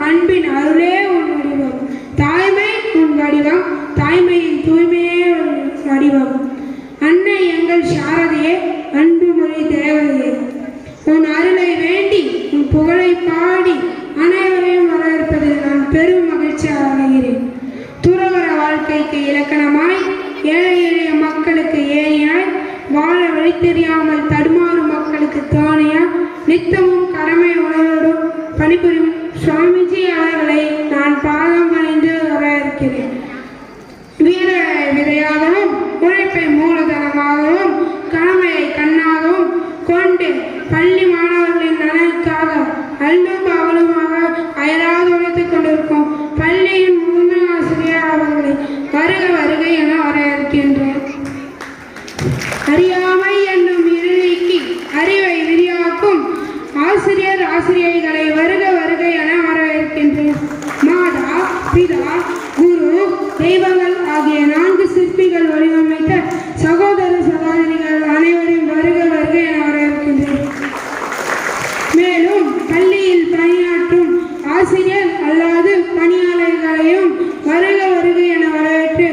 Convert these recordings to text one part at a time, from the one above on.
அன்பின் அருளே உன் வடிவம். தாய்மை உன் வடிவம், தாய்மையின் தூய்மையே உன் வடிவம். அன்னை எங்கள் சாரதையே, அன்பு மொழி தேவதையே, உன் அருளை வேண்டி உன் புகழை பாடி அனைவரையும் வரவேற்பதில் நான் பெரும் மகிழ்ச்சி அடைகிறேன். துறவர வாழ்க்கைக்கு இலக்கணமாய், ஏழை எளிய மக்களுக்கு ஏணியாய், வாழ வழி தெரியாமல் தடுமாறும் மக்களுக்கு தோணையாய், நித்தமும் கடமை உணர்வோடு பணிபுரியும் சுவாமிஜி அவர்களை நான் பாதம் பணிந்து வரவேற்கிறேன். வீர விதையாகவும் உழைப்பை மூலதனமாகவும் கடமையை கண்ணாகவும் கொண்டு பள்ளி மாணவர்களின் நலனுக்காக அல்லும் பகலுமாக அயராது உழைத்துக் கொண்டிருக்கும் பள்ளியின் முதன்மை ஆசிரியர் அவர்களை வருக வருக என வரவேற்கின்றேன். அறியாமை என்னும் இருநீக்கி அறிவை விரியாக்கும் ஆசிரியர் ஆசிரியைகளை வருக வருக என வரவேற்கின்றேன். மாதா, பிதா, குரு, தெய்வங்கள் ஆகிய 4 சிற்பிகள் வடிவமைத்த சகோதர சகோதரிகள் அனைவரையும் வருக வருக என வரவேற்கின்றேன். மேலும் பள்ளியில் பணியாற்றும் ஆசிரியர் அல்லாது பணியாளர்களையும் வருக வருக என வரவேற்று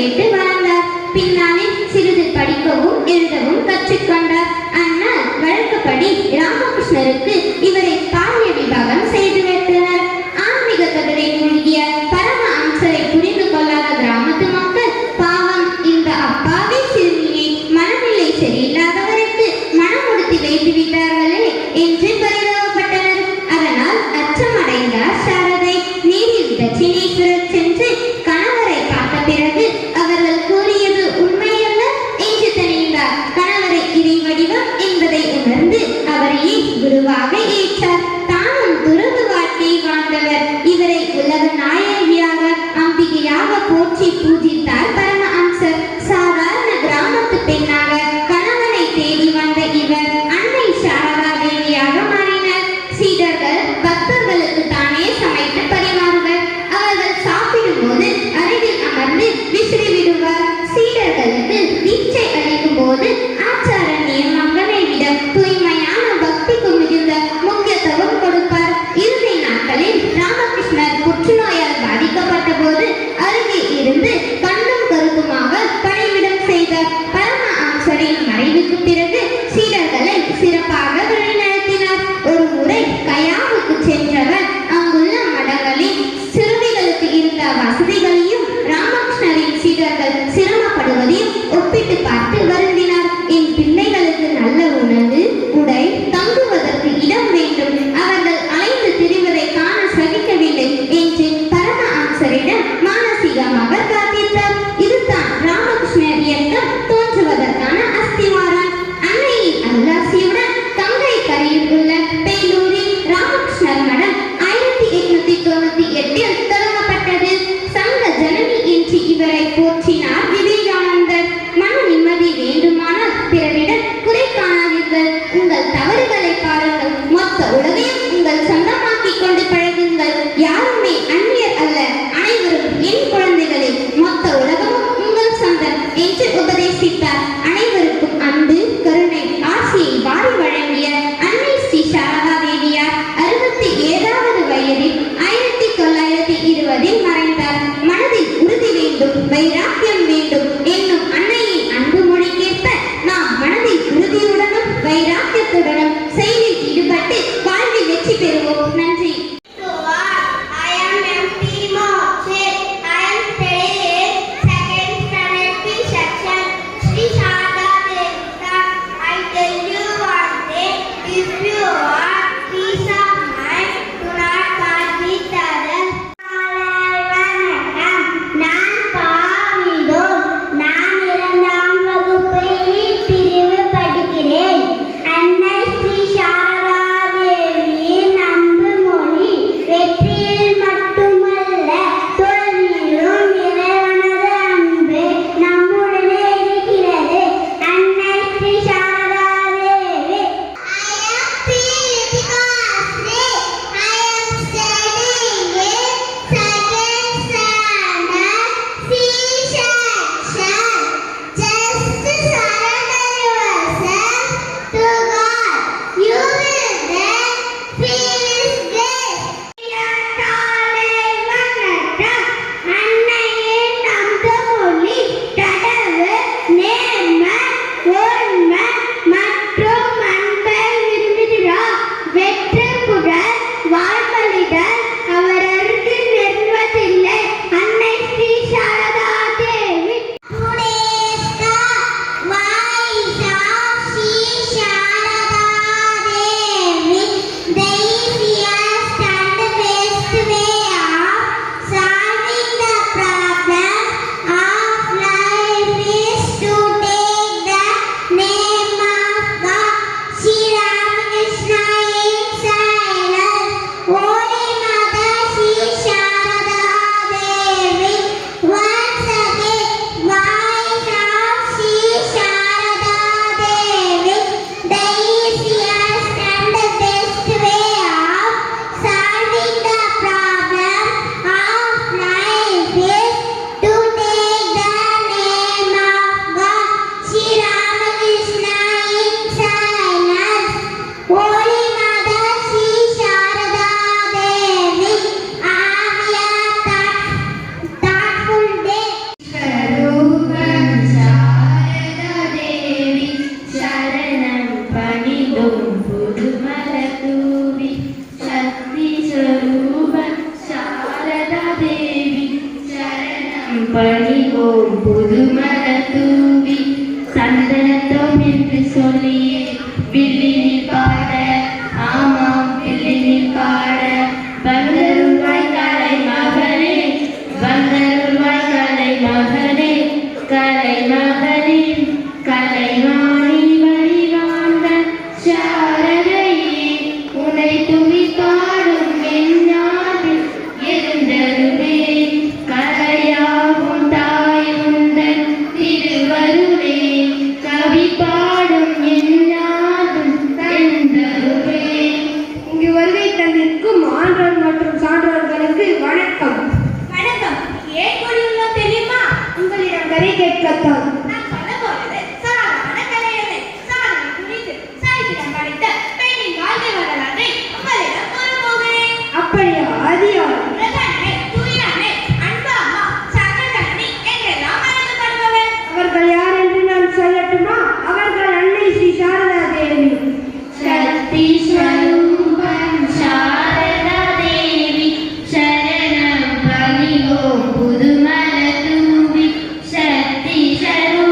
கேட்டு வளர்ந்தார். பின்னாளில் சிறிது படிக்கவும் எழுதவும் கற்றுக்கொண்டார். ஆனால் வழக்கப்படி ராமகிருஷ்ணருக்கு இவரை பால்ய விவாகம் செய்து வைத்தனர். ஆன்மீக தொடரை மூழ்கிய பரம அம்சரை புரிந்து கொள்ளாத கிராமத்து மக்கள் பாவம் இந்த அப்பாவி சிறுமியை மனநிலை சரியில்லாதவருக்கு மனமுடுத்தி வைத்து விட்டார்களே என்று பரிதாபப்பட்டனர். அதனால் அச்சமடைந்தார் சாரதை. நீரில் தட்சிணேஸ்வரர் சென்று கணவரை பார்த்த பிறகு அவர்கள் கூறியது உண்மையல்ல என்று தெளிந்தார். கணவரை இறை வடிவம் என்பதை உணர்ந்து அவரையே குருவாக ஏற்றார். தானும் துறவு வாழ்க்கையை வாழ்ந்தவர். இவரை உலக நாயகியாக அம்பிகையாக போற்றி பூஜித்தார் பரம அம்சர். சாதாரண கிராமத்து பெண்ணாக கணவனை தேடி வந்த இவர் அன்னை சாரதா தேவியாக மாறினார். சீடர்கள் பக்தர்களுக்கு தானே சமைத்து பரிமாறுவர். அவர்கள் சாப்பிடும் போது அருகில் அமர்ந்து விசிறி விடுவார். சீடர்களுக்கு தீட்சை அளிக்கும் போது ஆச்சார நியமங்களை விட தூய்மையான பக்திக்கு மிகுந்த முக்கியத்துவம் கொடுப்பார். இறுதி நாட்களில் ராமகிருஷ்ணர் புற்றுநோயால் பாதிக்கப்பட்ட போது அருகே இருந்து கண்ணும் கருத்துமாக பணிவிடம் செய்தார். பரம அம்சரின் மறைவுக்கு பிறகு சீடர்களை சிறப்பாக வழிநடத்தினார். ஒரு முறை கயாவுக்கு சென்றவர் அங்குள்ள மடங்களில் சிறுமிகளுக்கு இருந்த வசதிகளையும் ராமகிருஷ்ணரின் சீடர்கள் சிரமப்படுவதையும் ஒப்பிட்டு பார்த்து வருந்தினார். என் பிள்ளைகளுக்கு நல்ல உணவு உடை தங்குவதற்கு இடம் வேண்டும், அவர்கள் அலைந்து திரிவதை காண சகிக்கவில்லை என்று பரம அம்சரிடம் மானசீகமாக பிரார்த்தித்தார். இதுதான் ராமகிருஷ்ணர் இயக்கம் தோன்றுவதற்கான அஸ்திவாரம். அன்னையின் அருளாசியுடன் கங்கை கரையில் உள்ள பேலூரில் ராமகிருஷ்ணர் மடம் 1898 தொடங்கப்பட்டது. சங்க ஜனனி என்று இவரை போற்றினார் விவேகானந்தர். மன நிம்மதி வேண்டுமானால் பிறரிடம் குறை காணாதீர்கள். உங்கள் தவறுகளை பாருங்கள். மொத்த உலகையும் உங்கள் சொந்தமாக்கிக் கொண்டு பழகுங்கள். யாருமே அந்நியர் அல்ல, அனைவரும் என் குழந்தைகளே. மொத்த உலகமும் உங்கள் சொந்தம் என்று உபதேசித்தார். அனைவருக்கும் அன்பு கருணை ஆசியை வாரி வழங்கிய அன்னை ஸ்ரீ சாரதா தேவியார் 67வது வயதில் 1920 மறைந்தார். மனதில் உறுதி வேண்டும், வைராக்கியம் வேண்டும் என்னும் அன்னையின் அன்பு மொழிக்கேற்ப நாம் மனதில் உறுதியுடனும் வைராக்கியத்துடனும் செயலில் ஈடுபட்டு வாழ்வில் வெற்றி பெறுவோம். நன்றி. நான் பாவிதோ பணிவோம் புதுமல தூவி சந்தனத்தோம் என்று சொல்லி வில்லினில் பாட ஆமாம் வில்லினில் பாட வந்தருள்வாய் கலை மகனே வந்தருள்வாய் கலை மகனே கலை மகனே கலைவாணி வழிவாழ்ந்த சாரதையே உன்னை துதி பாடும் எஞ்ஞாதில் எழுந்தருளே கலையாகும் தாயுந்தன் திருவருளே கவி பாடும் எஞ்ஞாதும் தந்தருளே. இங்கு வருகை தந்திருக்கும் ஆன்றோர் மற்றும் சான்றோர்களுக்கு வணக்கம். வணக்கம். ஏன் கூடியுள்ளோம் தெரியுமா? உங்களிடம் கதை கேட்கத்தான். நான் சொல்ல போவது சாதாரண கதையல்ல. சாதனை குறித்து சரித்திரம் படைத்த பெண்ணின் வாழ்க்கை வரலாற்றை உங்களிடம் கூறப் போகிறேன். அப்படியா? அது யார்? பிரதானமே, துயிலானே, அன்பு அம்மா, சங்கரகரணி என்றெல்லாம் அழைக்கப்படுபவர். அவர்கள் யார் என்று நான் சொல்லட்டுமா? அவர்கள் அன்னை ஸ்ரீ சாரதா தேவி. சக்தி ஸ்வரூபம் சாரதா தேவி சரணம் பணிவோம் புதுமல தூவி சக்தி ஸ்வரூபம்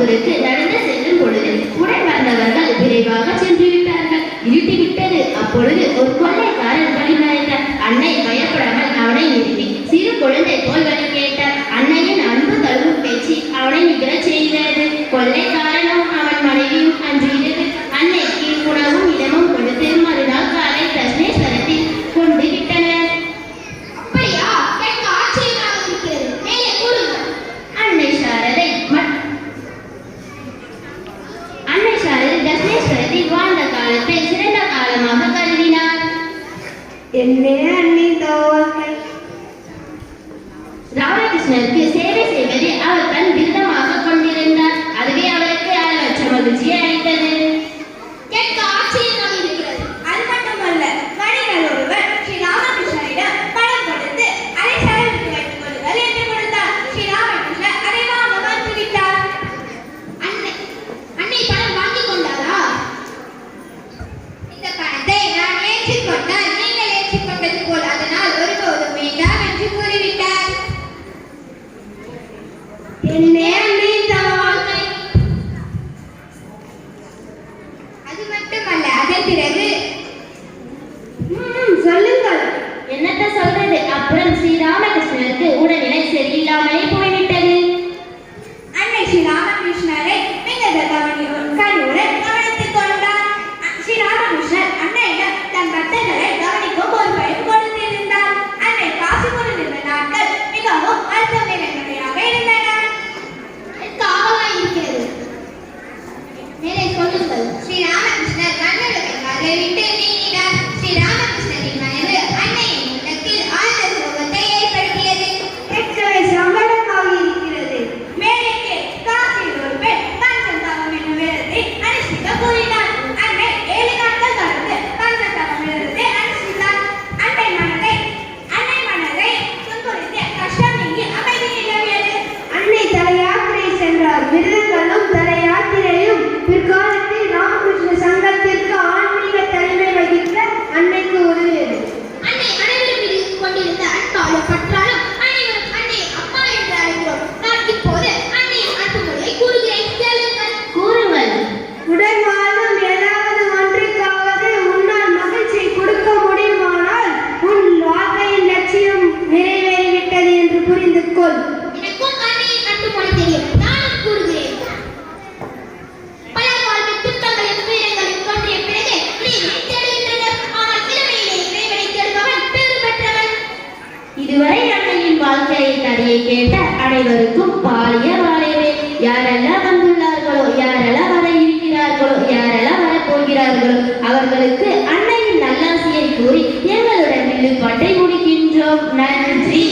ஊருக்கு நடந்து செல்லும் பொழுது உடன் வந்தவர்கள் விரைவாக சென்று விட்டார்கள். இருட்டிவிட்டது. அப்பொழுது ஒரு கொள்ளைக்காரன் வழிமறைத்தார். அன்னை பயப்படாமல் அவனை நிறுத்தி சிறு குழந்தை போல் வழி கேட்டார். அன்னையின் அன்பு தழுவும் பேச்சு அவனை நிகழச் செய்தது. கொள்ளைக்காரனும் அவன் மனைவியும் அன்று இரவு அன்னைக்கு உணவும் இடமும் கொடுத்து மறுநாள் காலை தர்மேஸ்வரத்தில் கொண்டு விட்டனர். அப்படியா? கேட்க ஆச்சரியமாக இருக்கிறது. மேலே கூறுங்கள். அன்னை சாரதை தர்மேஸ்வரத்தில் வாழ்ந்த காலத்தை சிறந்த காலமாக கருதினார். என்னே அண்ணி தோல்மை. ராமகிருஷ்ணருக்கு சேவை செய்வது அவர் தன் விருதமாக கொண்டிருந்தார். அதுவே அவருக்கு அளவற்ற மகிழ்ச்சியை அளித்தது. கேட்க ஆச்சரியமாக இருக்கிறது. அது மட்டுமல்ல, வணிகர் ஒருவர் ஸ்ரீ ராமகிருஷ்ணரிடம் பணம் கொடுத்து அதை செலவிட்டு வைத்துக் கொள்ளுங்கள் என்று கொடுத்தார். ஸ்ரீ ராமகிருஷ்ணர் அதை வாங்க மறுத்துவிட்டார். அன்னை பணம் வாங்கிக் கொண்டாரா? இந்த பணத்தை நான் ஏற்றுக்கொண்டால் நீங்கள் ஏற்றுக்கொண்டது போல் அதனால் ஒருபோதும் வேண்டாம் என்று கூறிவிட்டார். என்னே அண்ணி தோல்மை. அது மட்டுமல்ல, அதன் பிறகு சொல்லுங்கள். என்னத்த சொல்றது? அப்புறம் ஸ்ரீராமகிருஷ்ணருக்கு உடல்நிலை சரியில்லாமலே போய்விட்டது. அன்னை ஸ்ரீ ராமகிருஷ்ணரை மிகுந்த கனிவுடன் கவனித்துக் கொண்டார். ஸ்ரீ ராமகிருஷ்ணர் அன்னையிடம் தன் பக்தர்களை கவனிக்கும் பொறுப்பையும் கொடுத்திருந்தார். அன்னை காசி கொண்டிருந்த நாட்கள் மிகவும் அழுத்தம் நிறைந்தவையாக இருந்தன. இருக்கிறது. மேலே சொல்லுங்கள். ஸ்ரீ ராமகிருஷ்ணர் கண்ணுலகை விட்டு நீங்கினார். ஸ்ரீ ராமகிருஷ்ணரின் மனைவி அன்னையின் உள்ளத்தில் ஆழ்ந்த சோகத்தை ஏற்படுத்தியது. எத்தனை சங்கடமாக இருக்கிறது. மேலே காசில் ஒரு பெண் பஞ்சதவம் என்னும் வேதத்தை அனுஷ்டிக்க கூறினார். அன்னை 7 நாட்கள் கடந்து பஞ்சதவம் வேதத்தை அனுஷ்டித்தார். அன்னை மனதை துன்புறுத்திய கஷ்டம் நீங்கி அமைதி நிலவியது. அன்னை தல யாத்திரை சென்றார். விருதுகளும் தல யாத்திரையும் பிற்காலத்தில் ராமகிருஷ்ண சங்கத்திற்கு ஆன்மீக தலைமை வகிக்க அன்னைக்கு உதவியது. அன்னை அனைவரும் மீது கொண்டிருந்த அன்பாலும் பற்றாலும் அனைவரும் அன்னை அம்மா என்று அழைக்கிறோம். நான் இப்போது அன்னையின் அன்பு மொழியை கூறுகிறேன், கேளுங்கள். கூறுங்கள். உடன் வாழும் ஏதாவது ஒன்றுக்காவது உன்னால் மகிழ்ச்சி கொடுக்க முடியுமானால் உன் வாழ்க்கையின் லட்சியம் நிறைவேறிவிட்டது என்று புரிந்து கொள். எனக்கும் அன்னையின் அன்பு மொழி தெரியும். நானும் கூறுகிறேன். பல வாழ்வின் துன்பங்களையும் துயரங்களையும் தோன்றிய பிறகு இறைவனை தேடுகின்றனர். ஆனால் இளமையிலே இறைவனை தேடுபவன் பேறு பெற்றவன். இதுவரை அன்னையின் வாழ்க்கையை கதையை கேட்ட அனைவருக்கும் பாலிய வாழ்வே. யாரெல்லாம் வந்துள்ளார்களோ, யாரெல்லாம் வர இருக்கிறார்களோ, யாரெல்லாம் வரப்போகிறார்களோ அவர்களுக்கு அன்னையின் நல்லாசியை கூறி எங்களுடன் வில்லுப்பாட்டை முடிக்கின்றோம். நன்றி.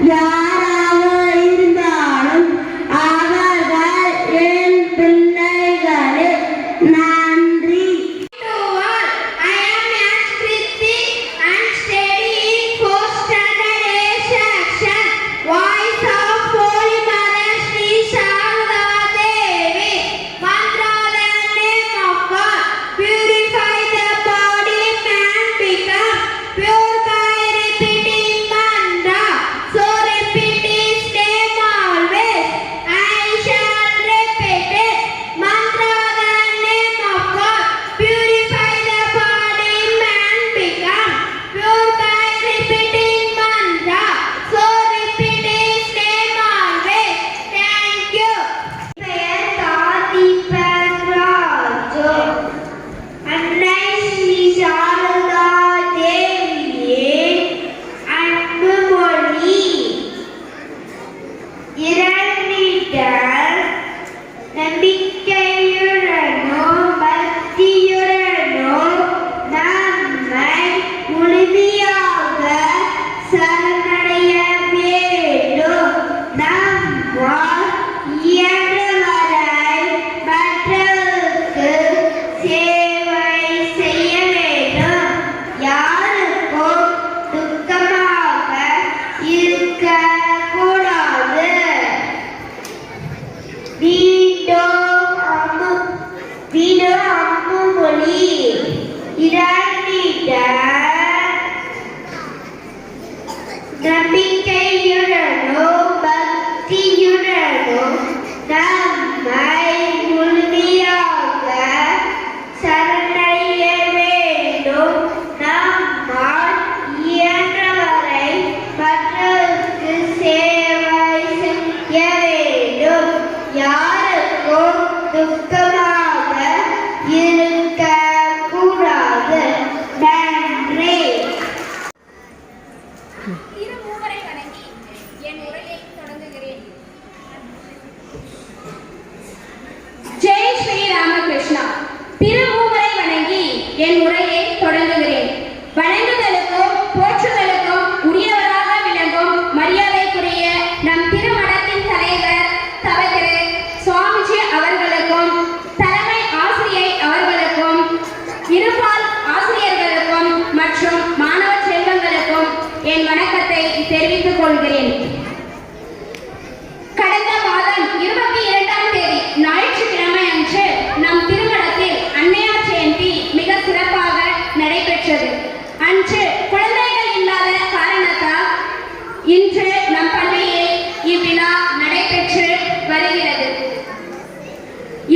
யாராக இருந்தாலும் அவர்கள் கொள்கிறேன். கடந்த மாதம் 22ஆம் தேதி ஞாயிற்றுக்கிழமை அன்று நம் திருமணத்தில் அன்னையார் ஜெயந்தி மிக சிறப்பாக நடைபெற்றது. அன்று குழந்தைகள் இல்லாத காரணத்தால் இன்று நம் பள்ளியில் இவ்விழா நடைபெற்று வருகிறது.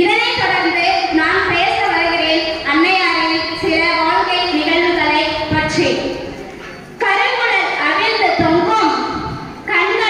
இதனைத் தொடர்ந்து நான் பேச வருகிறேன் அன்னையாரின் சில வாழ்க்கை நிகழ்வுகளை பற்றி. கருங்குழல் அவிழ்ந்து தொங்கும், கண்கள்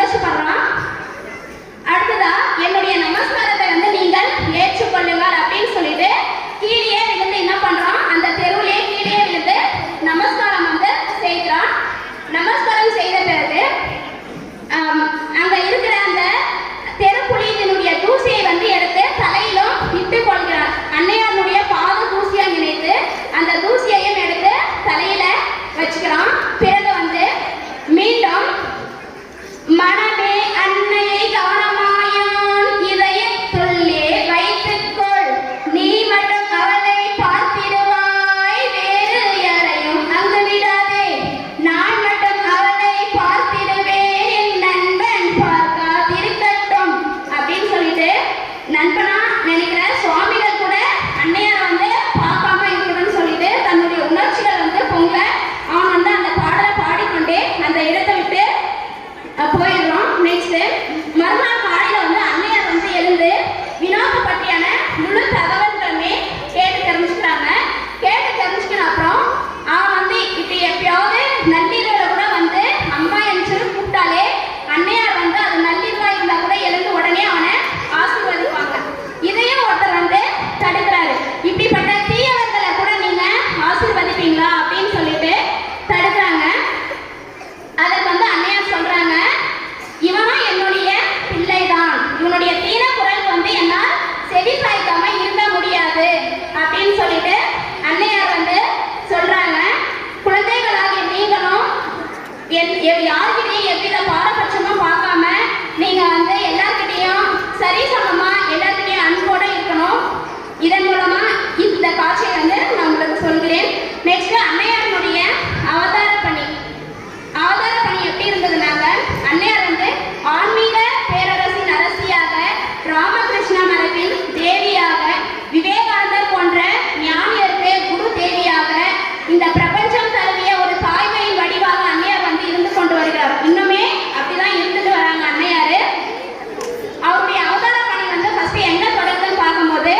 சந்தோஷப்படுறான். அடுத்ததா என்னுடைய நமஸ்காரத்தை வந்து நீங்கள் ஏற்றுக்கொள்ளுங்கள் அப்படின்னு சொல்லிட்டு கீழே விழுந்து என்ன பண்றான், அந்த தெருவிலே கீழே விழுந்து நமஸ்காரம் வந்து செய்கிறான். நமஸ்காரம் செய்த பிறகு அங்க இருக்கிற அந்த தெருப்புலியினுடைய தூசியை வந்து எடுத்து தலையிலும் இட்டு கொள்கிறார். அன்னையாருடைய பாத தூசியா நினைத்து அந்த தூசியையும் எடுத்து தலையில வச்சுக்கிறான். பிறகு வந்து மீண்டும் மனமே அன்னையை கவனமாயான் இதயத்துள்ளே வைத்துக்கொள், நீ மட்டும் அவளை பார்த்திடுவாய், வேறு யாரையும் அங்கு விடாதே, நான் மட்டும் அவளை பார்த்திடுவேன், என் நண்பன் பார்க்காதிருக்கட்டும் அப்படின்னு சொல்லிட்டு நண்பனா நினைக்கிற சுவாமிகள் கூட அன்னையார் வந்து பார்க்காம இருக்கணும்னு சொல்லிட்டு தன்னுடைய உணர்ச்சிகள் வந்து பொங்க அவன் வந்து அந்த பாடலை பாடிக்கொண்டே அந்த இடத்தை விட்டு போயிடுறோம். நெக்ஸ்ட் மறுநாள் காலையில வந்து அன்னையார் வந்து எழுந்து வினோத்தை பற்றியான முழு தகவல்களுமே கேட்டு தெரிஞ்சுக்கிறாங்க. கேட்டு தெரிஞ்சுக்கிற அப்புறம் அவன் வந்து இப்படி எப்பயாவது நள்ளிரவுல கூட வந்து அம்மா என்று கூப்பிட்டாலே அன்னையார் வந்து அது நள்ளிரவா இருந்தா கூட எழுந்து உடனே அவனை ஆசீர்வதிப்பாங்க. இதையும் ஒருத்தர் வந்து தடுக்கிறாரு. இப்படிப்பட்ட தீயவர்களை கூட நீங்க ஆசீர்வதிப்பீங்களா அப்படின்னு சொல்லிட்டு தடுக்கிறாங்க. அதற்கு வந்து அன்னையார் சொல்றாங்க, இவனும் என்னுடைய பிள்ளைதான், இவனுடைய தீன குரல் வந்து என்னால் செவி சாய்க்காம இருக்க முடியாது அப்படின்னு சொல்லிட்டு அன்னையார் வந்து சொல்றாங்க. குழந்தைகளாகிய நீங்களும் யார்கிட்டையும் எவ்வித பாரபட்சமும் பார்க்காம நீங்க வந்து எல்லார்கிட்டையும் சரி சமமா எல்லார்கிட்டையும் அன்போட இருக்கணும். இதன் மூலமா இந்த காட்சியை வந்து நான் உங்களுக்கு சொல்கிறேன். நெக்ஸ்ட் அன்னையாருடைய அவதார பணி. அவதார பணி எப்படி இருந்ததுனாங்க, அன்னையார் வந்து ஆன்மீக பேரரசின் அரசியாக, ராமகிருஷ்ண மரபின் தேவியாக, விவேகானந்தர் போன்ற ஞானியருக்கு குரு தேவியாக, இந்த பிரபஞ்சம் தழுவிய ஒரு தாய்மையின் வடிவாக அன்னையார் வந்து இருந்து கொண்டு வருகிறார். இன்னுமே அப்படிதான் இருந்துட்டு வராங்க அன்னையாரு. அவருடைய அவதார பணி வந்து ஃபர்ஸ்ட் எங்க தொடங்குன்னு பார்க்கும்போது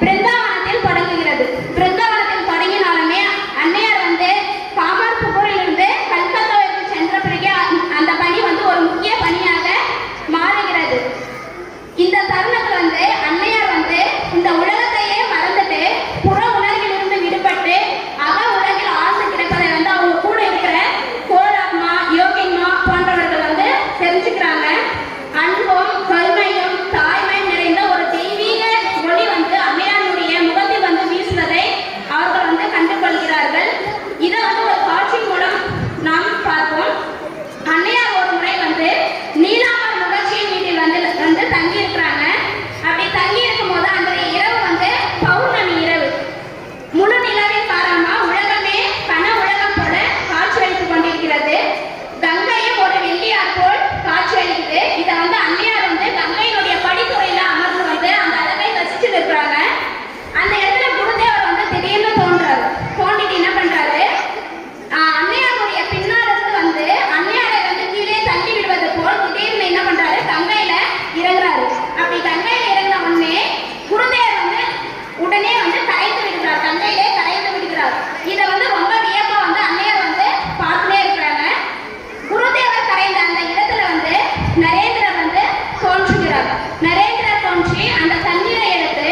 பிருந்தாவனத்தில் தொடங்குகிறது. பிருந்தாவனத்தில் தொடங்கினாலுமே அன்னையார் வந்து காமர்புரிலிருந்து கல்கத்தாவிற்கு சென்ற பிறகு அந்த பணி வந்து ஒரு முக்கிய பணியாக மாறுகிறது. இந்த தருணத்தில் வந்து அன்னையார் வந்து இந்த உலகத்தையே மறந்துட்டு புற உலகிலிருந்து விடுபட்டு அக உலகில் ஆழ்ந்து கிடப்பதை வந்து அவங்க கூட இருக்கிற கோலாத்மா யோகின்மா போன்றவர்கள் வந்து தெரிஞ்சுக்கிறாங்க. அன்பும் கருணையும் தாய்மையும் நிறைந்த ஒரு தெய்வீக ஒளி வந்து அன்னையாருடைய முகத்தில் வந்து வீசுவதை அவர்கள் வந்து கண்டுகொள்கிறார்கள். இதை வந்து ஒரு காட்சி மூலம் நாம் பார்ப்போம். அன்னையார் ஒரு முறை வந்து நீலாம்பர் முகர்ஜியின் வீட்டில் வந்து தங்கி இருக்கிறாங்க. அப்படி தங்கி இருக்கும் போது அன்றைய இரவு வந்து பௌர்ணமி இரவு. முழு நிலவின் காரணமா உலகமே கன உலகம் போல காட்சி அளித்துக் கொண்டிருக்கிறது. கங்கையும் ஒரு வெள்ளியார் போல் காட்சி அளிக்குது. இதை வந்து அன்னையார் வந்து கங்கையினுடைய படித்துறையில அமர்ந்து வந்து அந்த அழகை ரசிச்சு இருக்கிறாங்க. அந்த இடத்துல குருதேவர் வந்து திடீர்னு தோண்டிட்டு என்ன பண்றாரு, அன்னையாருடைய பின்னால் இருந்து வந்து அன்னையாரை வந்து கீழே தள்ளி விடுவது போல் திடீர்னு என்ன பண்றாரு, கங்கையில இறங்குறாரு. அப்படி கங்கையில இறங்கின உடனே குருதேவர் வந்து உடனே வந்து கரைந்து விடுகிறார், கங்கையிலே கரைந்து விடுகிறார். இதை வந்து ரொம்ப வியப்பா வந்து அன்னையார் வந்து பார்த்துட்டே இருக்கிறாங்க. குருதேவர் கரைந்த அந்த இடத்துல வந்து நரேந்திரர் வந்து தோன்றுகிறார். நரேந்திரர் தோன்றி அந்த தண்ணீரை எடுத்து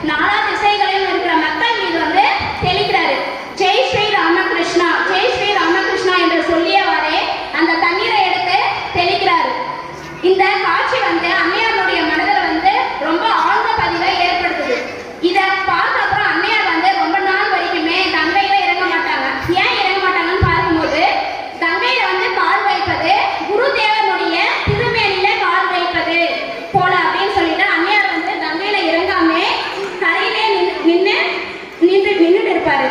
நாலா திசைகளிலும் இருக்கிற மக்கள் மீது வந்து தெளிக்கிறாரு. ஜெய் ஸ்ரீ ராமகிருஷ்ணா, ஜெய் ஸ்ரீ ராமகிருஷ்ணா என்று சொல்லியவாறே அந்த தண்ணீரை எடுத்து தெளிக்கிறாரு. இந்த காட்சி வந்து அன்னையாருடைய மனதில் வந்து ரொம்ப ஆழ்ந்த பதிவை ஏற்படுத்துது. இதை பார்த்த அப்புறம் அன்னையார் வந்து ரொம்ப நாள் வரைக்குமே கங்கையில இறங்க மாட்டாங்க. ஏன் இறங்க மாட்டாங்கன்னு பார்க்கும்போது கங்கையில வந்து கால் வைப்பது குருதேவனுடைய திருமேனில கால் வைப்பது போல அப்படின்னு சொல்லிட்டு அன்னையார் வந்து கங்கையில இறங்காம கரையிலே நின்றுட்டு இருப்பாரு.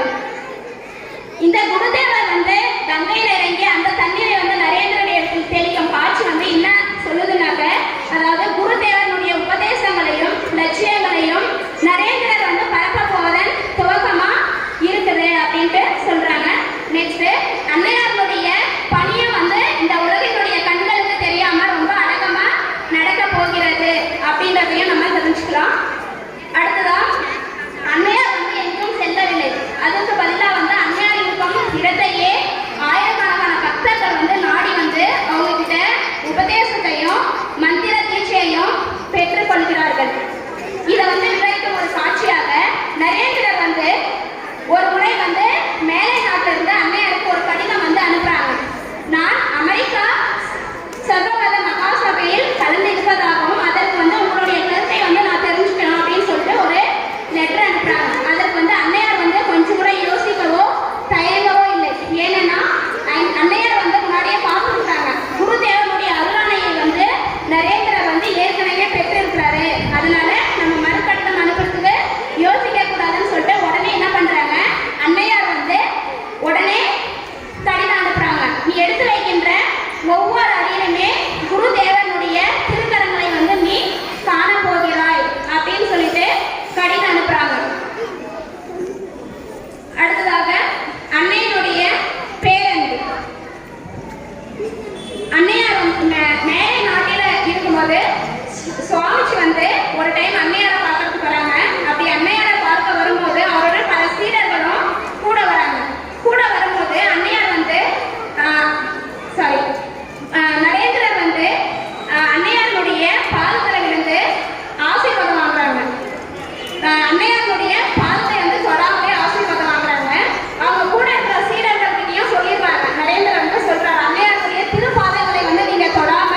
இந்த குருதேவர் வந்து கங்கையில இறங்கி அந்த தண்ணீரை வந்து நரேந்திரனுடைய தெளிக்கும் காட்சி வந்து என்ன சொல்லுதுனாக்க, அதாவது குருதேவனுடைய உபதேசங்களையும் லட்சியங்களையும் நரேந்திரர் வந்து பரப்ப போவதன் துவக்கமா இருக்குது அப்படின்ட்டு சொல்றாங்க. நெக்ஸ்ட் அன்னையாருடைய பணியும் வந்து இந்த உலகினுடைய கண்களுக்கு தெரியாம ரொம்ப அழகமா நடக்க போகிறது அப்படின்றதையும் நம்ம தெரிஞ்சுக்கலாம். அடுத்ததான் அன்னையார் வந்து எங்கும் செல்லவில்லை. அதுக்கு பதிலாக வந்து அன்னையார் இருக்கும் இடத்தையே ஆயிரக்கணக்கான வந்து இருப்பதாகவும் அதற்கு வந்து உங்களுடைய கருத்தை வந்து நான் தெரிஞ்சுக்கணும் அப்படின்னு சொல்லிட்டு ஒரு லெட்டர் அனுப்புறாங்க. அதற்கு வந்து அன்னையார் வந்து கொஞ்சம் கூட யோசிக்கவோ தயங்கவோ இல்லை. ஏன்னா அன்னையார் வந்து முன்னாடியே பார்த்துருக்காங்க. குருதேவனுடைய அருளாணையை வந்து நரேந்திரர் வந்து ஏற்கனவே பெற்றிருக்கிறாரு. அதனால நம்ம மறுகட்டம் அனுப்புறதுக்கு யோசிக்க கூடாதுன்னு சொல்லிட்டு உடனே என்ன பண்றாங்க, அன்னையார் வந்து உடனே கடிதம் அனுப்புறாங்க. நீ எடுத்து வைக்கின்ற ஒவ்வொரு அடியிலுமே குருதேவனுடைய திருக்கரங்களை வந்து நீ காண போகிறாய் அப்படின்னு சொல்லிட்டு கடிதம் அனுப்புறாங்க. அடுத்ததாக அன்னையனுடைய பேரன்பு. அன்னையார் மேலை நாட்டில இருக்கும்போது சுவாமிஜி வந்து ஒரு டைம் அன்னையாரை பார்க்கறதுக்கு வராங்க. அப்படி அன்னையாரை பார்க்க வரும்போது அவரோட பல சீடர்களும் கூட வராங்க. கூட வரும்போது அன்னையார் வந்து நரேந்திரர் வந்து அன்னையாருடைய பாதத்தில் விழுந்து ஆசீர்வாதம் வாங்குறாங்க. அன்னையாருடைய பாதத்தை வந்து தொடாமலே ஆசீர்வாதம் வாங்குறாங்க. அவங்க கூட இருக்கிற சீடர்கள்கிட்டையும் சொல்லிடுறாங்க. நரேந்திரர் வந்து சொல்றாரு, அன்னையாருடைய திருப்பாதங்களை வந்து நீங்க தொடாம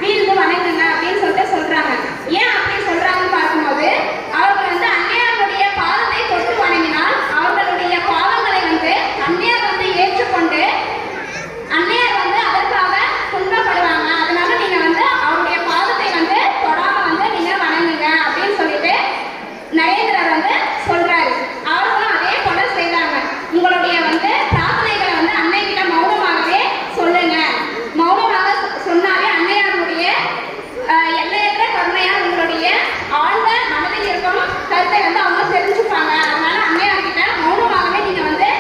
வீழ்ந்து வணங்குங்க அப்படின்னு சொல்லிட்டு சொல்றாங்க. ஏன் அப்படி சொல்றாங்கன்னு பார்க்கும்போது அவர்கள் வந்து அன்னையாருடைய பாதத்தை தொட்டு வணங்கினால் அவர்களுடைய பாவங்களை வந்து அன்னையார் வந்து ஏற்றுக்கொண்டு அன்னையார் வந்து அதற்காக துன்பப்படுவாங்க. அதனால நீங்க வந்து அவருடைய பாதத்தை வந்து தொடாம வந்து நீங்க வணங்குங்க அப்படின்னு சொல்லிட்டு நரேந்திரர் வந்து சொல்றாரு. அவர்களும் அதே போல செய்தாங்க. உங்களுடைய வந்து பிரார்த்தனைகளை வந்து அன்னை கிட்ட மௌனமாகவே சொல்லுங்க. மௌனமாக சொன்னாலே அன்னையாருடைய எல்லையற்ற கருணையால் உங்களுடைய ஆழ்ந்த மனதில் இருக்கும் கருத்தை வந்து அவங்க தெரிஞ்சுப்பாங்க. அதனால அன்னையார் கிட்ட மௌனமாகவே நீங்க வந்து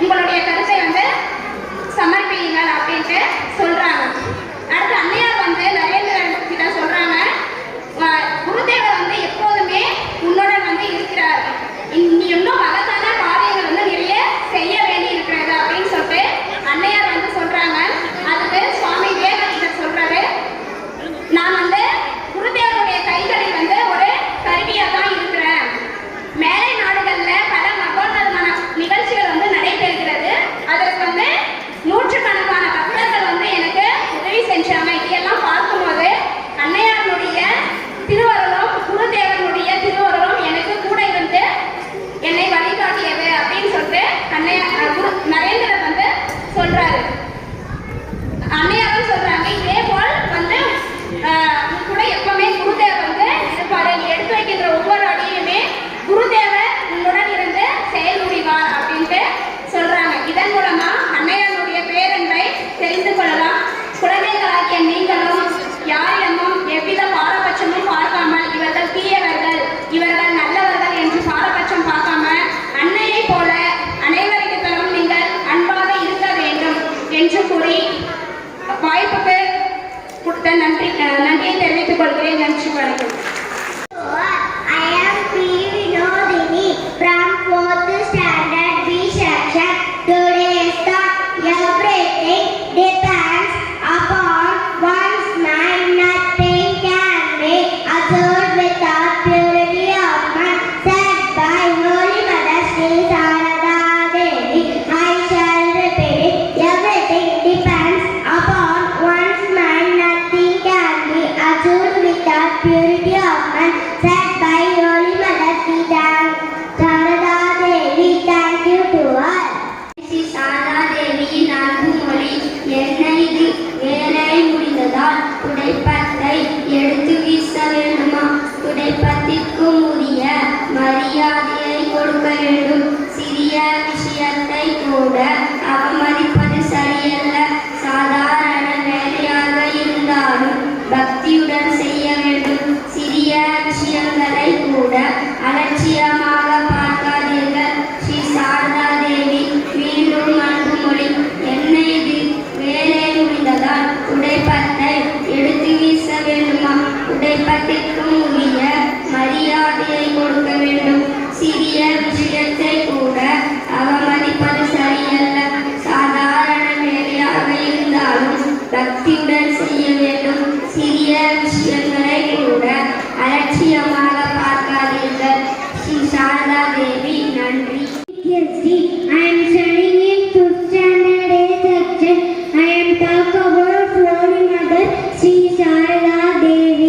உங்களுடைய கருத்தை வந்து சமர்ப்பியுங்கள் அப்படின்ட்டு சொல்றாங்க. அடுத்து அன்னையார் வந்து நரேந்திரன் கிட்ட சொல்றாங்க, குருதேவர் வந்து எப்போதுமே உன்னுடன் வந்து இருக்கிறார். நீ இன்னும் மகத்தான காரியங்கள் வந்து நிறைய செய்ய வேண்டி இருக்கிறது அப்படின்னு சொல்லிட்டு அன்னையார் வந்து சொல்றாங்க. அதுக்கு சுவாமி விவேகானந்தர் சொல்றாரு, நான் வந்து குருதேவருடைய கைகளில் வந்து ஒரு கருவியா தான் இருக்கிறேன். மேலை நாடுகள்ல பல மகோன்னதமான நிகழ்ச்சிகள் வந்து நடைபெறுகிறது. அதற்கு வந்து நூற்றுக்கணக்கான பக்தர்கள் வந்து எனக்கு உதவி செஞ்சாங்க. இதையெல்லாம் பார்க்கும்போது அன்னையாருடைய திருவருளும் குருதேவனுடைய திருவருளும் எனக்கு கூட இருந்து என்னை வழிகாட்டியது அப்படின்னு சொல்லிட்டு நரேந்திரர் வந்து சொல்றாரு. அன்னையாரும் சொல்றாங்க, இதே போல் வந்து கூட எப்பவுமே குருதேவர் வந்து இருப்பாரு. நீ எடுத்து வைக்கின்ற ஒவ்வொரு அடியுமே குருதேவர் உன்னுடன் இருந்து செயல் புரிவார் அப்படின்ட்டு சொல்றாங்க. இதன் மூலமா அன்னையாருடைய பேரன்பை தெரிந்து கொள்ளலாம். குழந்தைகளாகிய நீங்களும் யாரிடமும் எவ்வித பாரபட்சமும் பார்க்காமல் இவர்கள் தீயவர்கள் இவர்கள் நல்லவர்கள் என்று பாரபட்சம் பார்க்காம அன்னையை போல அனைவரிடத்திலும் நீங்கள் அன்பாக இருக்க வேண்டும் என்று கூறி வாய்ப்புக்கு கொடுத்த நன்றியை தெரிவித்துக் கொள்கிறேன். நன்றி, வணக்கம். I am P. Vinodini from 4th standard B section. Today's thought: everything depends upon one's mind. Nothing can be achieved without purity of mind. Said by Holy Mother Sri Sarada Devi. I shall repeat it. Everything depends upon one's mind. Nothing can be achieved without purity of mind. Said by Holy Mother Sri Sarada Devi. Thank you to all. Sri Saradha தேவியின் அன்பு மொழி. என்னை வேலை முடிந்ததால் துடைப்பத்தை எடுத்து வீச வேண்டுமா? துடைப்பத்திற்கும் உரிய மரியாதையை கொடுக்க வேண்டும். சிறிய விஷயத்தை கூட அவமதிப்பது சரியல்ல. சாதாரண வேலையாக இருந்தாலும் பக்தியுடன் செய்ய வேண்டும். சிறிய விஷயங்களை கூட அலட்சியமாக பார்க்காதீர்கள். ஸ்ரீ சாரதா தேவி மீண்டும் அன்பு மொழி. என்னை வேலை முடிந்ததால் துடைப்பத்தை எடுத்து வீச வேண்டுமா? துடைப்பத்திற்கும் உரிய மரியாதையை கொடுக்க வேண்டும். சிறிய விஷயத்தை கூட அவமதிப்பது சரியல்ல. சாதாரண வேலையாக இருந்தாலும் பக்தியுடன் செய்ய வேண்டும். சிறிய விஷயங்களை கூட அலட்சியமாக பார்க்காதீர்கள். ஸ்ரீ சாரதா தேவி. நன்றி. I am studying in 5th standard A section. I am talk about Holy Mother Sri Sarada Devi.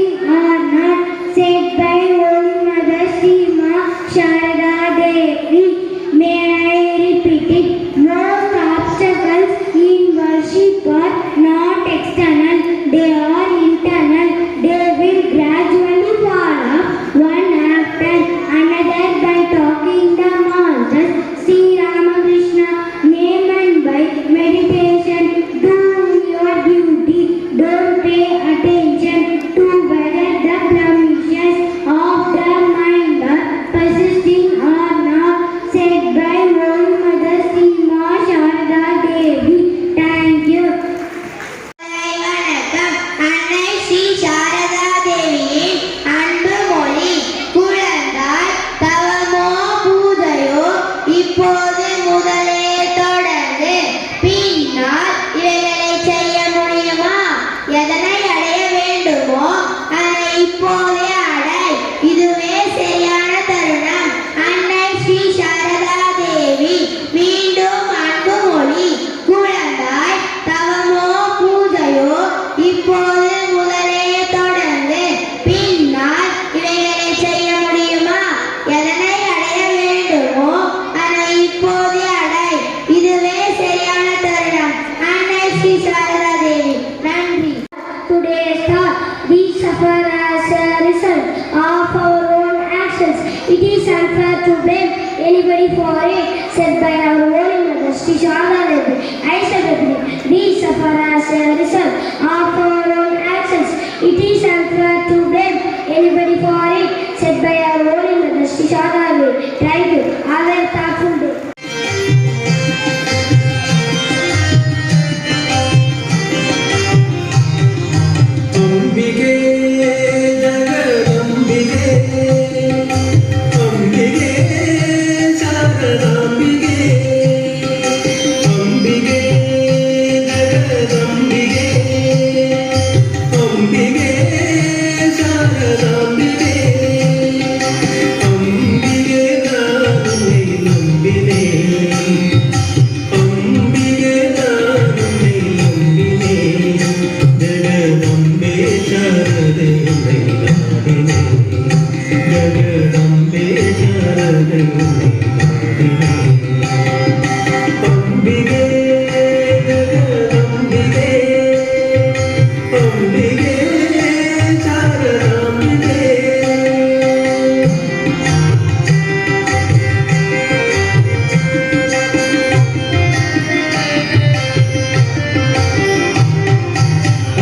persisting or not, said by Holy Mother Sri Ma Sharada Devi. May I repeat it? Most obstacles in worship are not external, they are internal. They will gradually fall off one after another by talking the mantras Sri Ramakrishna name and by meditation. Do your duty, don't pay attention to whether the blemishes of the mind are persisting or not, said by Holy Mother Sri Ma Sharada Devi. Thank you. வணக்கம். அன்னை ஸ்ரீ சாரதா தேவியின் அன்பு மொழி. குழந்தாய் தவமோ பூஜையோ இப்போது முதலே தொடர்ந்து பின்னால் இவைகளை செய்ய முடியுமா? எதனை அடைய வேண்டுமோ அதை இப்போதே அடை. இதுவே சரியான தருணம். அன்னை ஸ்ரீ சாரதா தேவி மீண்டும் அன்பு மொழி. குழந்தாய் தவமோ பூஜையோ இப்போது முதலே தொடர்ந்து பின்னால் இவைகளை செய்ய முடியுமா? எதனை அடைய வேண்டுமோ அதை இப்போதே அடை. இதுவே சரியான தருணம். அன்னை ஸ்ரீ சாரதா தேவி. நன்றி. Today's thought: we suffer as a result of our own actions. It is unfair to blame anybody for it, said by our Holy Mother Sri Sharada Devi. I said again, we suffer as a result of our own actions. It is unfair to blame anybody for it, said by our Holy Mother Sri Sharada Devi. Thank you. Have a thoughtful day. ಅಂಬಿಗೆ ಜಗದಂಬಿಗೆ ಅಂಬಿಗೆ ಶಾರದಾಂಬಿಗೆ ಅಂಬಿಗೆ ಜಗದಂಬಿಗೆ ಅಂಬಿಗೆ ಶಾರದಾಂಬಿಗೆ ಅಂಬಿಗೆ ನಾನು ನಂಬಿನೆ ಅಂಬಿಗೆ ನಾನು ನಂಬಿನೆ ಜಗದಂಬೆ ಶಾರದೆ ನಾಡಿನೆ ಜಗದಂಬೆ ಶಾರದೆ ನಾಡಿನೆ ಅಂಬಿಗೆ ಜಗದಂಬಿಗೆ ಅಂಬಿಗೆ ಶಾರದಾಂಬಿಗೆ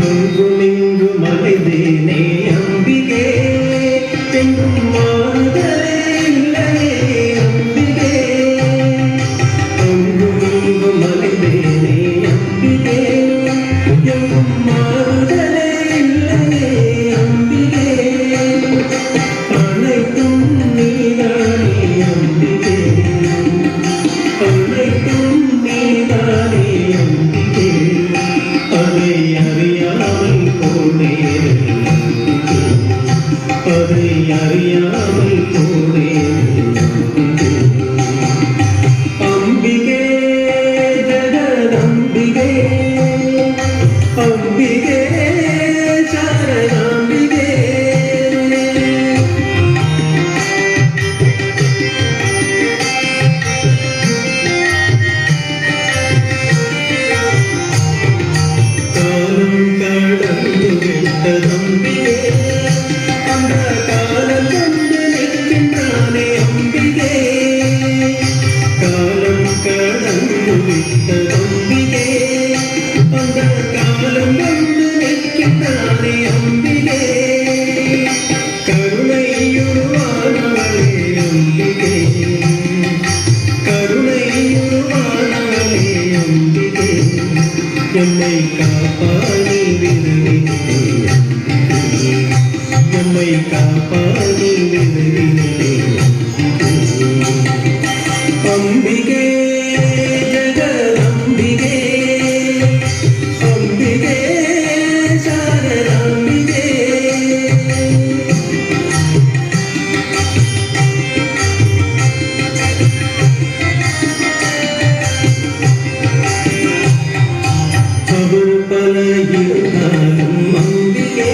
ಅಂಗು ನಿಂಗು ಮಲೆದೇನೆ ಅಂಬಿಗೆ ತೆಂಗು ಮಾದರೇ ಇಲ್ಲವೇ ಅಂಬಿಗೆ ಅಂಗು ನಿಂಗು ಮಲೆದೇನೆ ಅಂಬಿಗೆ ಎಂಗು ಮಾದರೇ ಇಲ್ಲವೇ ಅಂಬಿಗೆ அனைத்தும் நீதானே அம்பிகே அனைத்தும் நீதானே அம்பிகே அதை அறியாமல் போனேன் அதை அறியாமல் போனேன் அம்பிகே ஜகதம்பிகே அம்பிகே சாரதாம்பிகே காலம் கடந்து விட்டதம்பிகே அந்த காலம் கண்டு நிற்கின்றானே அம்பிகே காலம் கடந்து விட்டதம்பிகே அந்த காலம் கண்டு நிற்கின்றானே அம்பிகே கருணையுருவானவளே அம்பிகே கருணையுருவானவளே அம்பிகே எம்மை காப்பானி விரும்பினே எம்மை காப்பானி விரும்பினே அம்பிகே ஜகதம்பிகே அம்பிகே சாரதாம்பிகே அவர் பல இருந்தாலும் அம்பிகே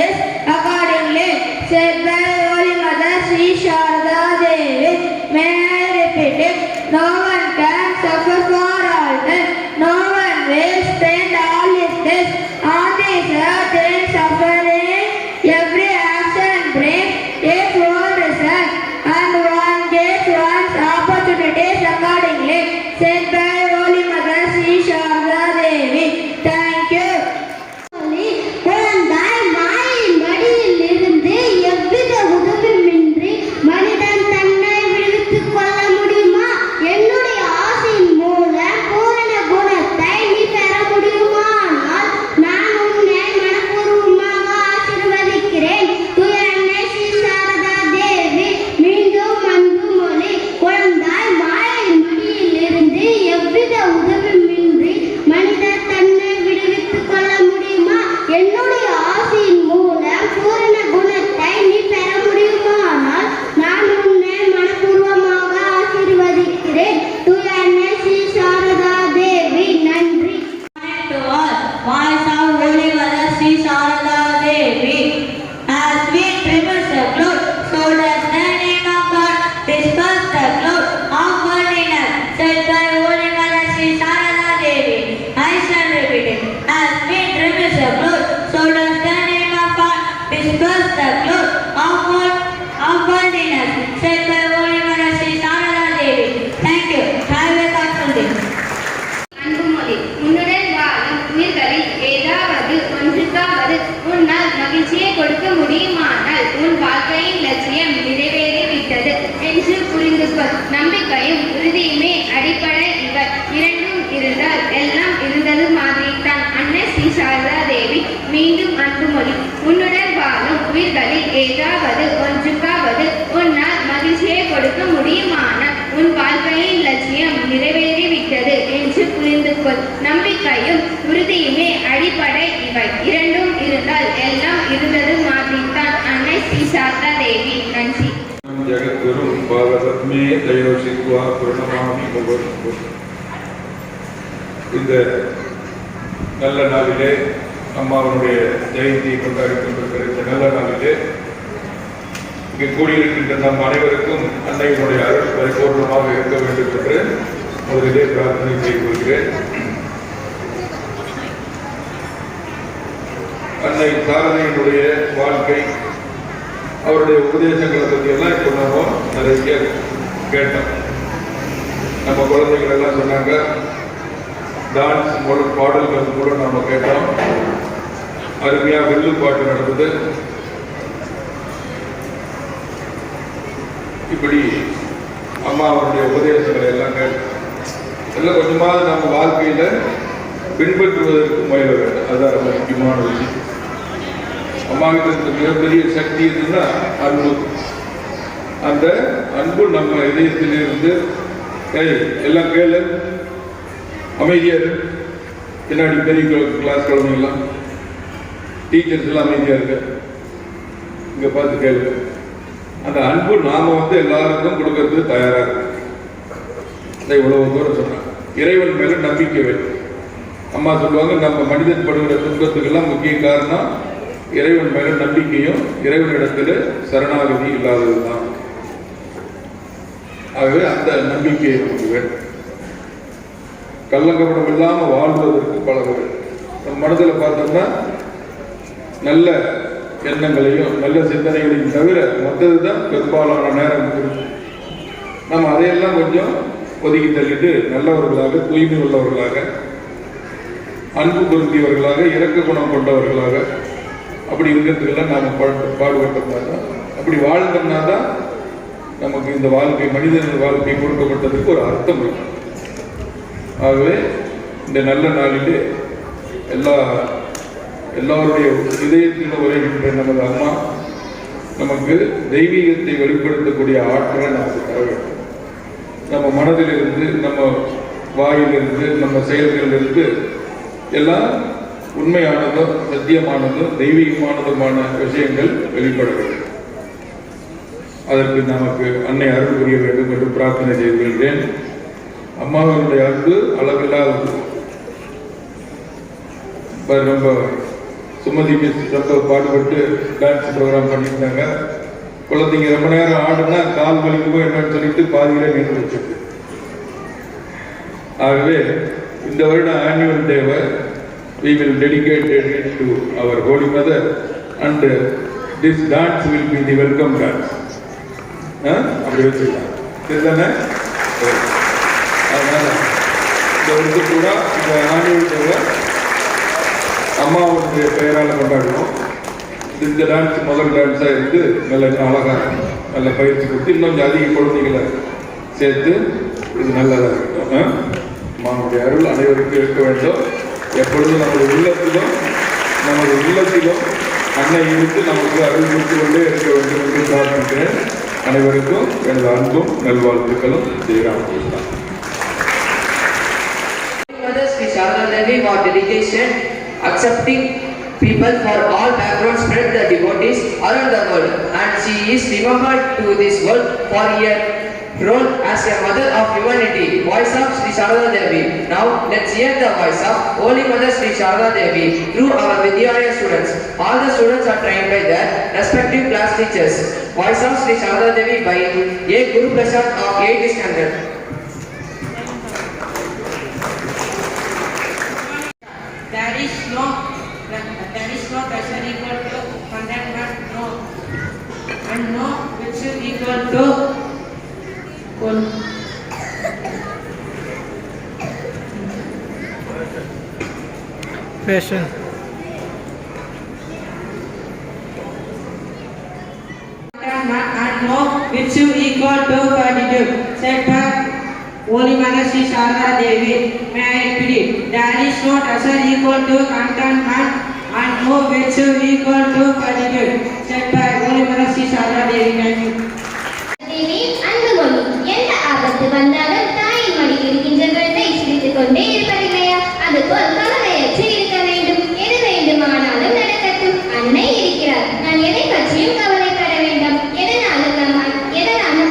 is accordingly said by Holy Mother Sri Sharada Devi. May I repeat it? No one can suffer for all time. No one will spend all his days on this earth in suffering. Every action brings a full result, and one gets one's opportunities accordingly. Said by Holy Mother Sri Sharada Devi. Thank you. குழந்தாய் மாயின் மடியில் இருந்து எவ்வித உதவியுமின்றி மனிதன் தன்னை விடுவித்துக் கொள்ள முடியுமா? என்னுடைய ஆசையின் மூலம் பூரண குணத்தை நீ பெற முடியுமானால் நான் உன்னை மனப்பூர்வமாக ஆசீர்வதிக்கிறேன். தூய அன்னை ஸ்ரீ சாரதா தேவி மீண்டும் அன்பு மொழி. குழந்தாய் மாயின் மடியில் இருந்து எவ்வித உதவியுமின்றி மனிதன் தன்னை விடுவித்துக் கொள்ள முடியுமா? என்னுடைய ஆசையின் மூலம் பூரண குணத்தை நீ பெற முடியுமானால் நான் உன்னை மனப்பூர்வமாக ஆசீர்வதிக்கிறேன். தூய அன்னை ஸ்ரீ சாரதா தேவி. நன்றி. To all, voice of Holy Mother Sri Sharada Devi. As we traverse the cloud, so does the name of God disperse the cloud of worldliness. Said by Holy Mother Sri Sharada Devi. I shall repeat it. As we traverse the cloud, so does the name of God disperse the cloud of worldliness. Said by Holy Mother Sri Sharada Devi. Thank you. Have a thoughtful day. அன்புமொழி. உன்னுடன் வாழும் உயிர்களில் ஏதாவது ஒன்றுக்காவது உன்னால் மகிழ்ச்சியை கொடுக்க முடியுமானால் உன் வாழ்க்கையின் லட்சியம் நிறைவேறிவிட்டது என்று புரிந்து கொள். நம்பிக்கையும் உறுதியுமே அடிப்படை. இவை இரண்டும் இருந்தால் எல்லாம் இருந்தது மாதிரிதான். அன்னை ஸ்ரீ சாரதா தேவி. மீண்டும் அன்புமொழி. உன்னுடன் வாழும் உயிர்களில் ஏதாவது ஒன்றுக்காவது உன்னால் மகிழ்ச்சியை கொடுக்க முடியுமானால் உன் வாழ்க்கையின் லட்சியம் நிறைவேறிவிட்டது என்று புரிந்து கொள். நம்பிக்கையும் உறுதியுமே அடிப்படை. இவை இரண்டும் இருந்தால் எல்லாம் இருந்தது மாதிரிதான். அன்னை ஸ்ரீ சாரதா தேவி. நன்றி. ஜெகத்குரு பாதபத்மே தயோசித்வா பிரணமாமி முகர்முகம். இந்த நல்ல நாளிலே அம்மாவனுடைய ஜெயந்தியை கொண்டாடி கொண்டிருக்கிற இந்த நல்ல நாளிலே இங்கே கூடியிருக்கின்ற நம் அனைவருக்கும் அன்னையினுடைய அருள் பரிபூர்ணமாக இருக்க வேண்டும் என்று முதலிலே பிரார்த்தனை செய்து கொள்கிறேன். அன்னை சாரதையினுடைய வாழ்க்கை, அவருடைய உபதேசங்களை பற்றி எல்லாம் இப்போ நம்ம நிறைய கேட்டோம். நம்ம குழந்தைகள் எல்லாம் சொன்னாங்க, டான்ஸ் மூலம் பாடல்கள் மூலம் நம்ம கேட்டோம். அருமையாக வில்லு பாட்டு நடந்தது. இப்படி அம்மா அவருடைய உபதேசங்களை எல்லாம் கேட்டோம். எல்லாம் கொஞ்சமாவது நம்ம வாழ்க்கையில பின்பற்றுவதற்கு முயல வேண்டும். அதுதான் ரொம்ப முக்கியமான விஷயம். அம்மாவுக்கு மிகப்பெரிய சக்தி இருக்குன்னா அன்பு. அந்த அன்பு நம்ம இதயத்திலிருந்து எல்லாம் கேளு, அமைதியா இரு. பின்னாடி பெரிய கிளாஸ் குழந்தைங்களாம் டீச்சர்ஸ் எல்லாம் அமைதியா இருக்கு, இங்க பார்த்து கேளு. அந்த அன்பு நாம எல்லாருக்கும் கொடுக்கறதுக்கு தயாரா இருக்கு. இவ்வளவு தூரம் சொன்னாங்க. இறைவன் மேல நம்பிக்கை வேண்டும். அம்மா சொல்லுவாங்க, நம்ம மனிதன் படுகிற துன்பத்துக்கெல்லாம் முக்கிய காரணம் இறைவன் மேல நம்பிக்கையும் இறைவனிடத்துல சரணாகதி இல்லாததுதான். ஆகவே அந்த நம்பிக்கையை நமக்கு வேண்டும். கள்ளங்கப்படம் இல்லாம வாழ்வதற்கு பழக வேண்டும். நம்ம மனதில் பார்த்தோம்னா நல்ல எண்ணங்களையும் நல்ல சிந்தனைகளையும் தவிர மற்றதுதான் பெரும்பாலான நேரம் இருக்கும். நம்ம அதையெல்லாம் கொஞ்சம் ஒதுக்கி தள்ளிட்டு நல்லவர்களாக, தூய்மை உள்ளவர்களாக, அன்பு பொருந்தியவர்களாக, இரக்க குணம் கொண்டவர்களாக அப்படி இருக்கிறதுக்கெல்லாம் நாம் பாடுபட்டோம்னா தான், அப்படி வாழ்ந்தோம்னா தான் நமக்கு இந்த வாழ்க்கை, மனிதன் வாழ்க்கை கொடுக்கப்பட்டதுக்கு ஒரு அர்த்தம் இருக்கும். ஆகவே இந்த நல்ல நாளிலே எல்லாருடைய இதயத்தில் உரைகின்ற நமது அம்மா நமக்கு தெய்வீகத்தை வெளிப்படுத்தக்கூடிய ஆற்றலை நமக்கு தர வேண்டும். நம்ம மனதிலிருந்து, நம்ம வாயிலிருந்து, நம்ம செயல்களிலிருந்து எல்லாம் உண்மையானதும் சத்தியமானதும் தெய்வீகமானதுமான விஷயங்கள் வெளிப்பட வேண்டும். அதற்கு நமக்கு அன்னை அருள் புரிய வேண்டும் என்று பிரார்த்தனை செய்து கொள்கிறேன். அம்மாவுடைய அன்பு அளவில்லாதது. ரொம்ப சுமதி மிஸ் ரொம்ப பாடுபட்டு டான்ஸ் ப்ரோக்ராம் பண்ணியிருந்தாங்க. குழந்தைங்க ரொம்ப நேரம் ஆடுனா கால் வலிக்குமோ என்னன்னு சொல்லிட்டு பாதியில நின்று வச்சிருக்கு. ஆகவே இந்த வருடம் ஆனுவல் டேவை we will dedicate it to our Holy Mother and this dance will be the welcome dance. அப்படி வச்சுக்கலாம் சரிதானே? அதனால இந்த வருஷம் கூட இந்த ஆனுவல் டேவை அம்மாவுடைய பெயரால் கொண்டாடுவோம். இந்த டான்ஸ் முதல் டான்ஸாக இருந்து நல்ல அழகாக நல்ல பயிற்சி கொடுத்து இன்னும் கொஞ்சம் அதிக குழந்தைகளை சேர்த்து இது நல்லதாக இருக்கட்டும். அம்மாவுடைய அருள் அனைவருக்கும் இருக்க வேண்டும். எப்பொழுதும் நமது இல்லத்திலும் அன்னை இருந்து நமக்கு அருள் கொடுத்து கொண்டே இருக்க வேண்டும் என்று பிரார்த்திக்கிறேன். அனைவருக்கும் எனது அன்பும் நல்வாழ்த்துக்களும் Sri Ramakrishna. Sri Sharada Devi for dedication, accepting people for all backgrounds, spread the devotees around the world, and she is remembered to this world for her role as a mother of humanity. Voice of Sri Sharada Devi. Now let's hear the voice of Holy Mother Sri Sharada Devi through our Vidyalaya students. All the students are trained by their respective class teachers. Voice of Sri Sharada Devi by A. Guru Prasad of 8th standard. There is no pressure equal to contentment, no, and no which is equal to passion. And no which is equal to gratitude. Said by Holy Mother Sri Sharada Devi, may I repeat, there is no pressure equal to contentment and no which is equal to gratitude. Said by Holy Mother Sri Sharada Devi. Thank you. தேவி அன்புமொழி, எந்த ஆபத்து வந்தாலும் தாயின் மடியில் இருக்கின்ற குழந்தை சிரித்துக் கொண்டே இருப்பதில்லையா? அதுபோல் கவலையற்று இருக்க வேண்டும். எது வேண்டுமானாலும் நடக்கட்டும், அன்னை இருக்கிறார். நான் எதை பற்றியும் கவலைப்பட வேண்டாம். எதனாலும்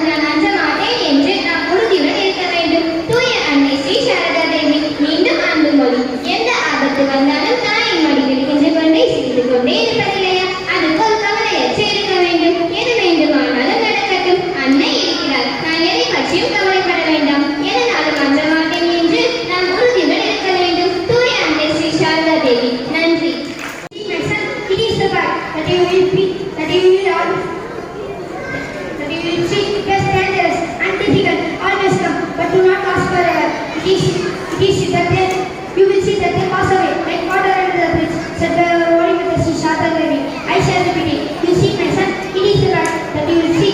நான் அஞ்ச மாட்டேன் என்று நாம் உறுதியுடன் இருக்க வேண்டும். தூய அன்னை ஸ்ரீ சாரதா தேவி. மீண்டும் அன்புமொழி, எந்த ஆபத்து வந்தாலும் தாயின் மடியில் இருக்கின்ற குழந்தை சிரித்துக் கொண்டே இருப்பதில்லையா? அதுபோல் கவலையற்று இருக்க வேண்டும். எது வேண்டுமானாலும் நடக்கட்டும், அன்னை இருக்கிறார். நான் எதை பற்றியும் கவலைப்பட வேண்டாம். எதனாலும் அஞ்ச மாட்டேன் என்று நாம் உறுதியுடன் இருக்க வேண்டும். தூய அன்னை ஸ்ரீ சாரதா தேவி. நன்றி. It is the fact that you will see yes, dangerous and difficult always come, but do not last forever. It is that you will see that they pass away like water under the bridge, said the Holy Mother Sri Sharada Devi. I shall repeat it. You see, my son, it is the fact that you will see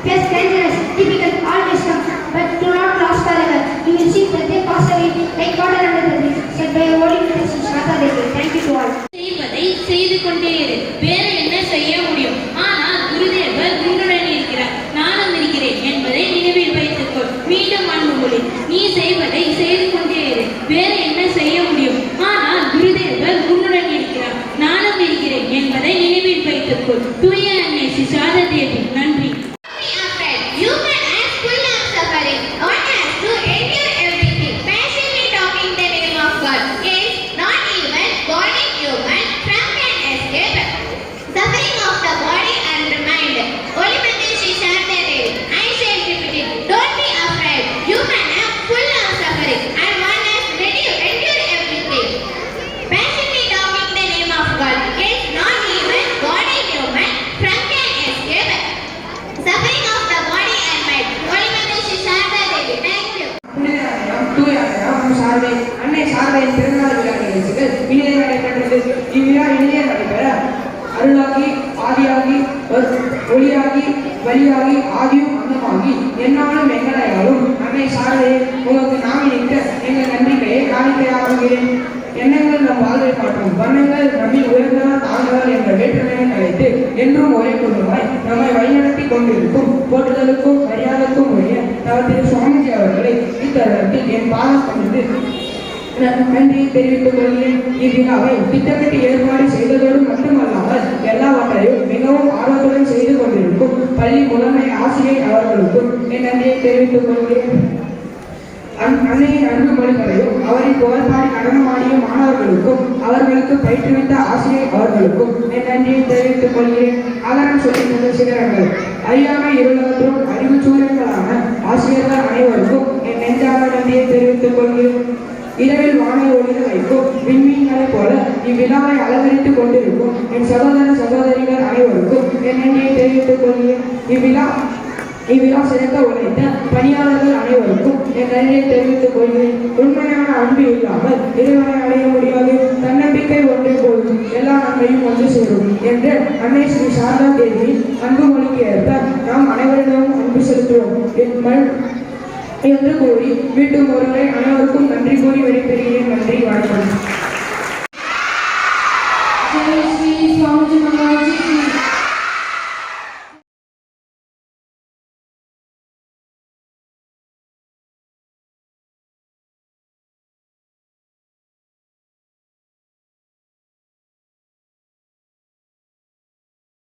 yes, dangerous, difficult always come, but do not last forever. You will see that they pass away like water under the bridge, said by Holy Mother Sri Sharada Devi. Thank you to all. செய்வதை செய்து கொண்டே இரு. வேற என்ன செய்ய முடியும்? ஆனால் குருதேவர் உன்னுடன் இருக்கிறார். நானும் இருக்கிறேன் என்பதை நினைவில் வைத்துக்கொள். மீண்டும் அன்புமொழி, நீ செய்வதை செய்து கொண்டே இரு. வேற என்ன செய்ய முடியும்? ஆனால் குருதேவர் உன்னுடன் இருக்கிறார். நானும் இருக்கிறேன் என்பதை நினைவில் வைத்துக்கொள். தூய அன்னை ஸ்ரீ சாரதா தேவி. நன்றி. Human and full of suffering. One has to endure everything. Patiently talking the name of God. Yes, not even God in human from can escape suffering of the body and mind. Holy Mother Sri Sharada Devi. I shall repeat it. Don't be afraid. Human are full of suffering and one has ready to endure everything. Patiently talking the name of God. Yes, not even God in human from can escape suffering of the body and mind. Holy Mother Sri Sharada Devi. Thank you. Sharada அன்னை சாரதையின் பிறந்தநாள் விழா நிகழ்ச்சிகள் இனிதே நடைபெற்றது. இவ்விழா இனிதே நடைபெற அருளாகி ஆதியாகி ஒளியாகி வழியாகி ஆதியும் அந்தமாகி என்னாலும் எங்களையாலும் அன்னை சாரதையை உங்களுக்கு நாமி நிற்க எங்கள் நம்பிக்கையை காணிக்கையாகிறேன். எண்ணங்கள் நம் வாழ்வை மாற்றும் வண்ணங்கள் நம்மில் உயர்ந்தவர் தாழ்ந்தவர் என்ற வேற்றுமையை கலைத்து என்றும் ஒரே குழுவாய் நம்மை வழிநடத்தி கொண்டிருக்கும் போற்றுதலுக்கும் மரியாதைக்கும் உரிய திரு சுவாமிஜி அவர்களை இத்தருணத்தில் என் பாதம் பணிந்து நன்றியை தெரிவித்துக் கொள்கிறேன். இவ்விழாவை திட்டமிட்டு ஏற்பாடு செய்ததோடு மட்டுமல்லாமல் எல்லாவற்றையும் மிகவும் ஆர்வத்துடன் செய்து கொண்டிருக்கும் பள்ளி முதன்மை ஆசிரியர் அவர்களுக்கும் என் நன்றியை தெரிவித்துக் கொள்கிறேன். அன்னையின் அன்பு மொழிகளையும் அவரின் புகழ்பாடி நடனமாடிய மாணவர்களுக்கும் அவர்களுக்கு பயிற்றுவித்த ஆசிரியர் அவர்களுக்கும் என் நன்றியை தெரிவித்துக் கொள்கிறேன். ஆதாரம் சொல்லியிருந்த சிகரங்கள் அறியாமை இருளற்றும் அறிவு சூழல்களான ஆசிரியர்கள் அனைவருக்கும் என் நெஞ்சார்ந்த நன்றியை தெரிவித்துக் கொள்கிறேன். இரவில் வானை ஒளிர வைக்கும் விண்மீன்களைப் போல இவ்விழாவை அலங்கரித்துக் கொண்டிருக்கும் என் சகோதர சகோதரிகள் அனைவருக்கும் என் நன்றியை தெரிவித்துக் கொள்கிறேன். இவ்விழா சிறக்க உழைத்த பணியாளர்கள் அனைவருக்கும் என் நன்றியை தெரிவித்துக் கொள்கிறேன். உண்மையான அன்பு இல்லாமல் இறைவனை அடைய முடியாது. தன்னம்பிக்கை ஒன்றே போதும், எல்லா நன்மையும் ஒன்று சேரும் என்று அன்னை ஸ்ரீ சாரதா தேவி அன்பு மொழிக்கு ஏற்ப நாம் அனைவரிடமும் அன்பு செலுத்துவோம் என்று கூறி மீண்டும் ஒருவரை அனைவருக்கும் நன்றி கூறி விடைபெறுகிறேன். நன்றி, வணக்கம்.